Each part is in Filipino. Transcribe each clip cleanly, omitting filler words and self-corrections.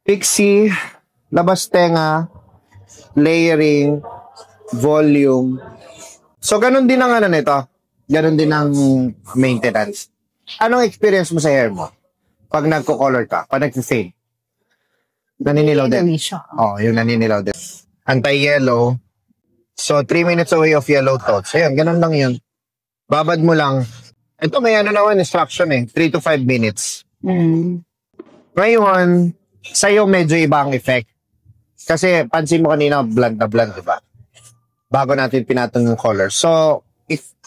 Pixie, labas tenga, layering, volume. So, ganun din ang ano nito. Ganun din ang maintenance. Anong experience mo sa hair mo? Pag nagko-color ka, pag nag-fade? Naninilaw din. Oo, yung naninilaw din. Anti-yellow. So, 3 minutes away of yellow tones. Ayan, ganun lang yun. Babad mo lang. Ito may ano naman, instruction 3 to 5 minutes. Ngayon, sa'yo medyo iba ang effect. Kasi pansin mo kanina, blonde na blonde, diba? Bago natin pinatong yung color. So,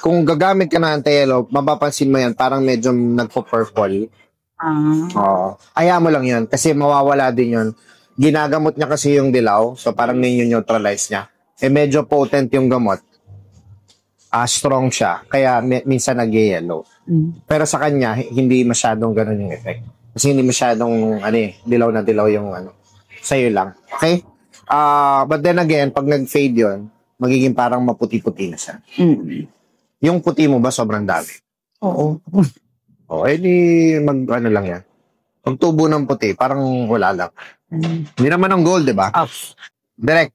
kung gagamit ka na anti-yellow, mapapansin mo yan, parang medyo nagpo-purple. Aya mo lang yun, kasi mawawala din yun. Ginagamot niya kasi yung dilaw, so parang neutralize niya. Medyo potent yung gamot. Strong siya, kaya minsan nag-yellow. Pero sa kanya, hindi masyadong ganun yung effect. Kasi hindi masyadong, dilaw na dilaw yung sa'yo lang. Okay? But then again, pag nag-fade yun, magiging parang maputi-puti na siya. Yung puti mo ba sobrang dami? Oo. Di lang yan. Pag tubo ng puti, parang wala lang. Hindi naman ang gold, di ba? Direct,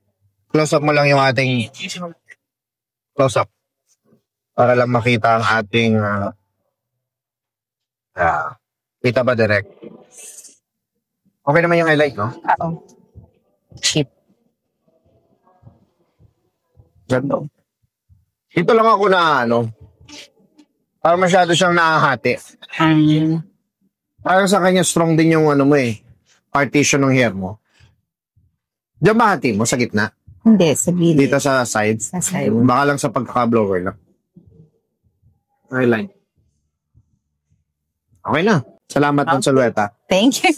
close up mo lang yung ating close up. Para lang makita ang ating kita ba direct? Okay naman yung highlight, no? Oo. Cheap. Ganda. Ito lang ako na parang masyado siyang nakahati. Parang sa kanya strong din yung partition ng hair mo. Diyan ba hati mo? Sa gitna? Hindi, sa gilid. Dito sa side? Sa side. Baka lang sa pagkaka-blower lang. Highlight. Okay na. Salamat, Consuelita. Thank you.